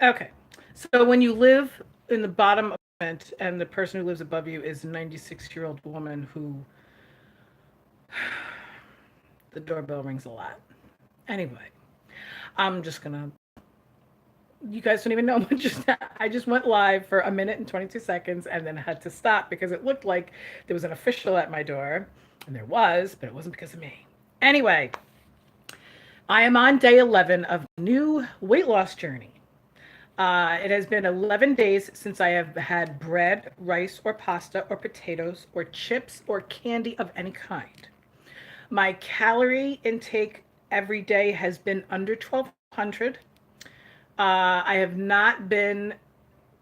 Okay. So when you live in the bottom of it and the person who lives above you is a 96-year-old woman who the doorbell rings a lot. Anyway, I'm just gonna. You guys don't even know what just. I just went live for a minute and 22 seconds and then had to stop because it looked like there was an official at my door, and there was, but it wasn't because of me. Anyway, I am on day 11 of a new weight loss journey. It has been 11 days since I have had bread, rice, or pasta, or potatoes, or chips, or candy of any kind. My calorie intake every day has been under 1,200. I have not been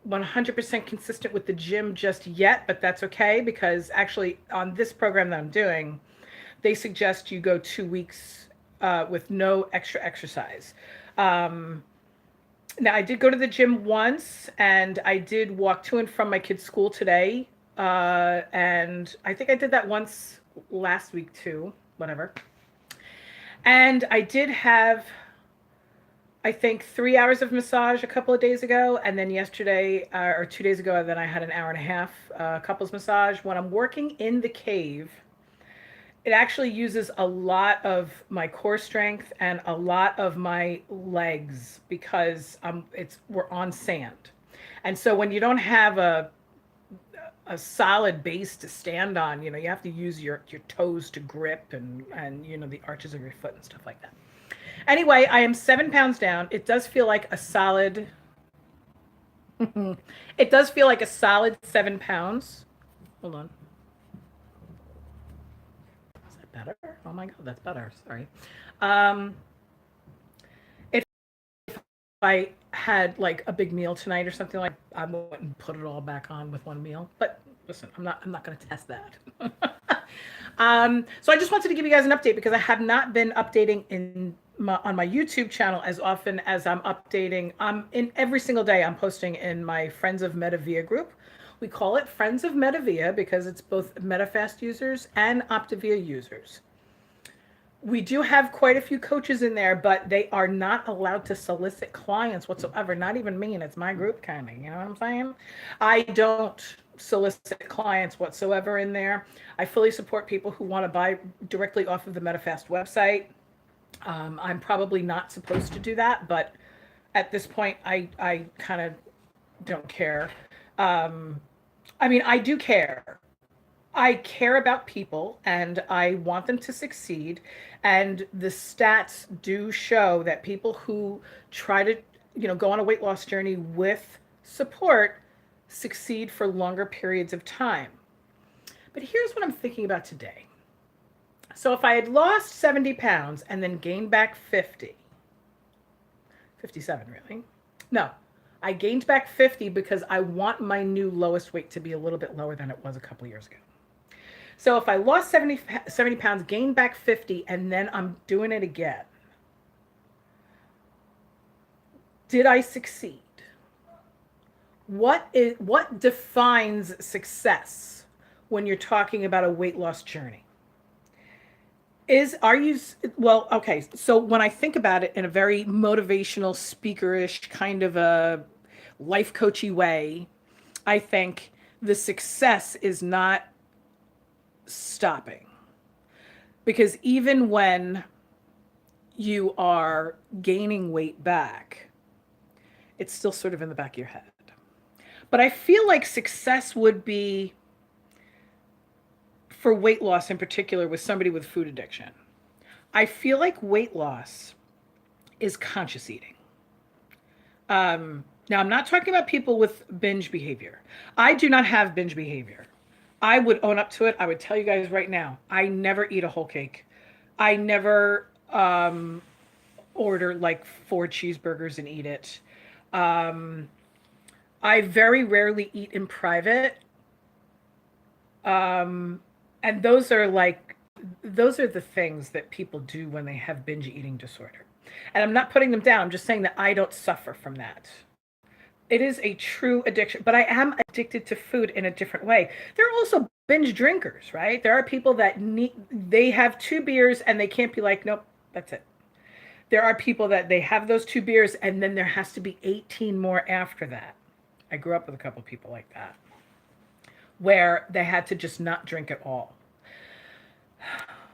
100% consistent with the gym just yet, but that's okay because actually, on this program that I'm doing, they suggest you go 2 weeks with no extra exercise. Um, Now, I did go to the gym once and I did walk to and from my kids' school today. And I think I did that once last week too, whatever. And I did have, I think, 3 hours of massage a couple of days ago. And then yesterday, or 2 days ago, then I had an hour and a half couples massage. When I'm working in the cave, it actually uses a lot of my core strength and a lot of my legs because we're on sand. And so when you don't have a solid base to stand on, you have to use your toes to grip and the arches of your foot and stuff like that. Anyway, I am 7 pounds down. It does feel like a solid it does feel like a solid 7 pounds. Hold on. Is that better? Oh my god, that's better. Sorry. Um if I had like a big meal tonight or something, like I wouldn't put it all back on with one meal. But listen, I'm not going to test that. So I just wanted to give you guys an update because I have not been updating on my YouTube channel as often as I'm updating. In every single day I'm posting in my Friends of Metavia group. We call it Friends of Metavia because it's both MetaFast users and Optavia users. We do have quite a few coaches in there, but they are not allowed to solicit clients whatsoever. Not even me, and it's my group kind of. You know what I'm saying? I don't solicit clients whatsoever in there. I fully support people who want to buy directly off of the MetaFast website. I'm probably not supposed to do that, but at this point, I kind of don't care. Um, I mean, I do care. I care about people and I want them to succeed. And the stats do show that people who try to, go on a weight loss journey with support succeed for longer periods of time. But here's what I'm thinking about today. So if I had lost 70 pounds and then gained back 50, 57 really. No, I gained back 50 because I want my new lowest weight to be a little bit lower than it was a couple years ago. So if I lost 70 pounds, gained back 50, and then I'm doing it again, did I succeed? What defines success when you're talking about a weight loss journey? Are you well, okay, so when I think about it in a very motivational speakerish kind of a life coachy way, I think the success is not stopping. Because even when you are gaining weight back, it's still sort of in the back of your head. But I feel like success would be for weight loss in particular with somebody with food addiction. I feel like weight loss is conscious eating. Now, I'm not talking about people with binge behavior. I do not have binge behavior. I would own up to it. I would tell you guys right now, I never eat a whole cake. I never order like 4 cheeseburgers and eat it. Um, I very rarely eat in private. Um, and those are the things that people do when they have binge eating disorder. And I'm not putting them down. I'm just saying that I don't suffer from that. It is a true addiction, but I am addicted to food in a different way. There are also binge drinkers, right? There are people that they have 2 beers and they can't be like, nope, that's it. there are people that they have those 2 beers and then there has to be 18 more after that. I grew up with a couple of people like that, where they had to just not drink at all.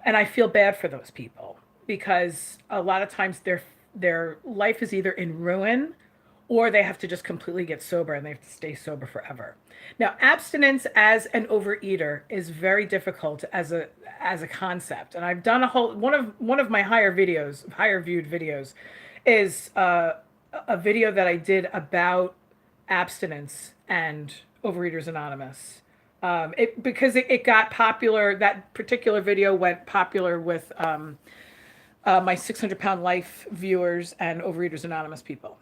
And I feel bad for those people because a lot of times their life is either in ruin or they have to just completely get sober and they have to stay sober forever. Now, abstinence as an overeater is very difficult as a concept. And I've done one of my higher viewed videos is a video that I did about abstinence and Overeaters Anonymous. Because it got popular. That particular video went popular with my 600-pound life viewers and Overeaters Anonymous people.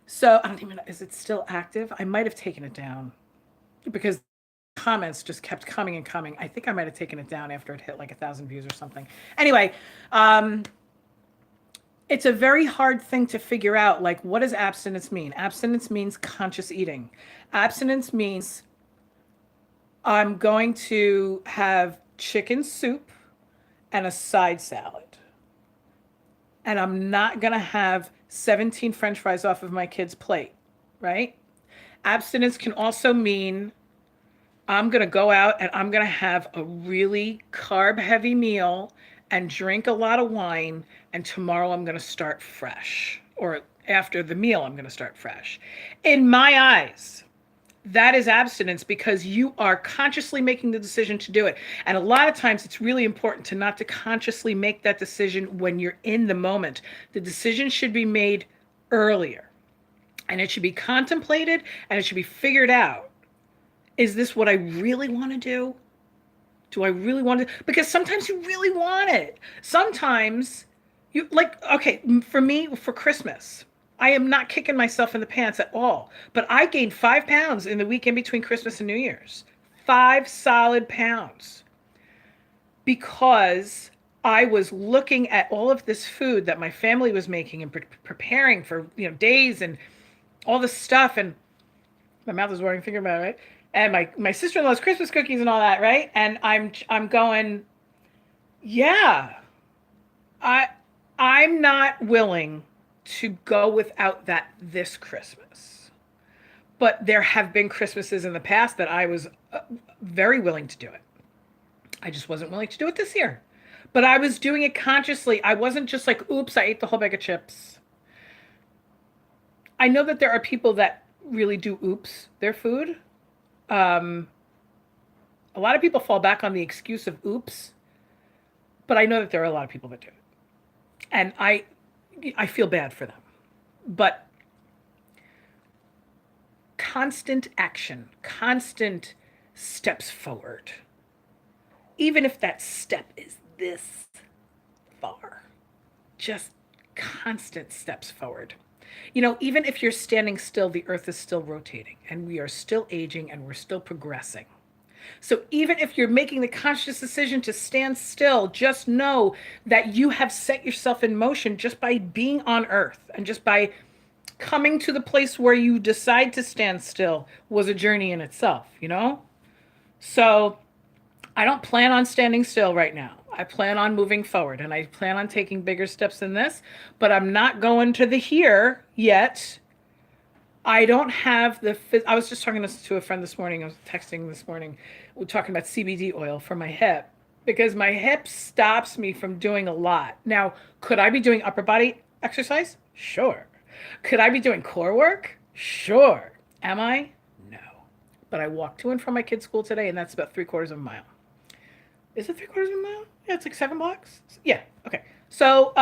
So I don't even know, is it still active? I might have taken it down because comments just kept coming and coming. I think I might have taken it down after it hit like 1,000 views or something. Anyway, it's a very hard thing to figure out. Like, what does abstinence mean? Abstinence means conscious eating. Abstinence means I'm going to have chicken soup and a side salad. And I'm not going to have 17 French fries off of my kid's plate, right? Abstinence can also mean I'm going to go out and I'm going to have a really carb-heavy meal and drink a lot of wine, and tomorrow I'm going to start fresh. Or after the meal, I'm going to start fresh. In my eyes, that is abstinence because you are consciously making the decision to do it. And a lot of times it's really important to not to consciously make that decision when you're in the moment. The decision should be made earlier. And it should be contemplated and it should be figured out. Is this what I really want to do? Do I really want to? Because sometimes you really want it. Sometimes you okay, for me, for Christmas, I am not kicking myself in the pants at all. But I gained 5 pounds in the weekend between Christmas and New Year's. 5 solid pounds. Because I was looking at all of this food that my family was making and preparing for, days and all this stuff. And my mouth is watering, thinking about it, right? And my sister-in-law's Christmas cookies and all that, right? And I'm going, yeah, I'm not willing to go without that this Christmas. But there have been Christmases in the past that I was very willing to do it. I just wasn't willing to do it this year. But I was doing it consciously. I wasn't just like, oops, I ate the whole bag of chips. I know that there are people that really do oops their food. A lot of people fall back on the excuse of oops. But I know that there are a lot of people that do it. And I feel bad for them. But constant action, constant steps forward, even if that step is this far, just constant steps forward. Even if you're standing still, the earth is still rotating and we are still aging and we're still progressing. So even if you're making the conscious decision to stand still, just know that you have set yourself in motion just by being on earth and just by coming to the place where you decide to stand still was a journey in itself, So I don't plan on standing still right now. I plan on moving forward and I plan on taking bigger steps than this, but I'm not going to the here yet. I don't have I was just talking to a friend this morning. I was texting this morning. We're talking about CBD oil for my hip because my hip stops me from doing a lot. Now, could I be doing upper body exercise? Sure. Could I be doing core work? Sure. Am I? No. But I walked to and from my kids' school today, and that's about 3/4 of a mile. Is it 3/4 of a mile? Yeah, it's like 7 blocks. Yeah. Okay. So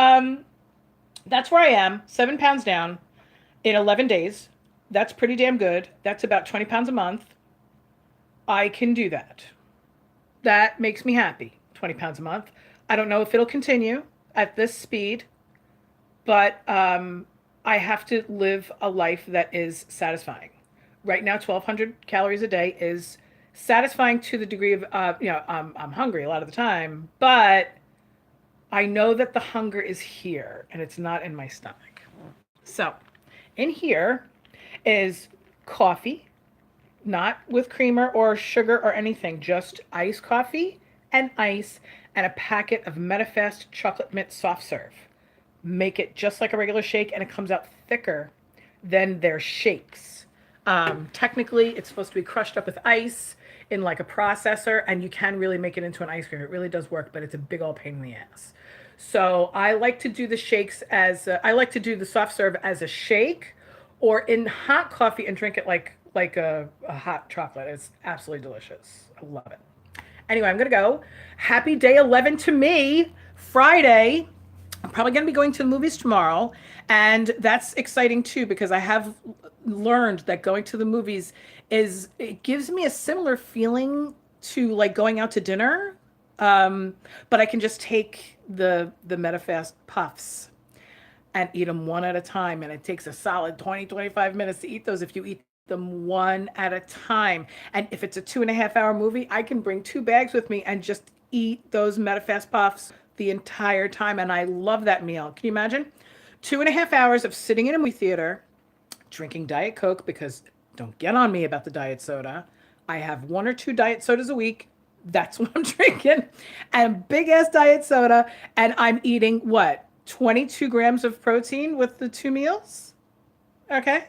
that's where I am. 7 pounds down in 11 days. That's pretty damn good. That's about 20 pounds a month. I can do that. That makes me happy. 20 pounds a month. I don't know if it'll continue at this speed, but I have to live a life that is satisfying. Right now, 1,200 calories a day is satisfying to the degree of, I'm hungry a lot of the time, but I know that the hunger is here and it's not in my stomach. So in here is coffee, not with creamer or sugar or anything, just iced coffee and ice and a packet of MetaFast chocolate mint soft serve. make it just like a regular shake, and it comes out thicker than their shakes. Technically, it's supposed to be crushed up with ice in like a processor, and you can really make it into an ice cream. It really does work, but it's a big old pain in the ass. So I like to do the shakes as I like to do the soft serve as a shake, or in hot coffee and drink it like a hot chocolate. It's absolutely delicious. I love it. Anyway, I'm gonna go. Happy day 11 to me. Friday. I'm probably going to be going to the movies tomorrow. And that's exciting too, because I have learned that going to the movies it gives me a similar feeling to like going out to dinner. But I can just take the MetaFast puffs and eat them one at a time. And it takes a solid 20-25 minutes to eat those if you eat them one at a time. And if it's a 2.5 hour movie, I can bring 2 bags with me and just eat those MetaFast puffs the entire time. And I love that meal. Can you imagine? 2.5 hours of sitting in a movie theater, drinking Diet Coke, because don't get on me about the diet soda. I have 1 or 2 diet sodas a week. That's what I'm drinking. And big ass diet soda. And I'm eating what? 22 grams of protein with the 2 meals? Okay.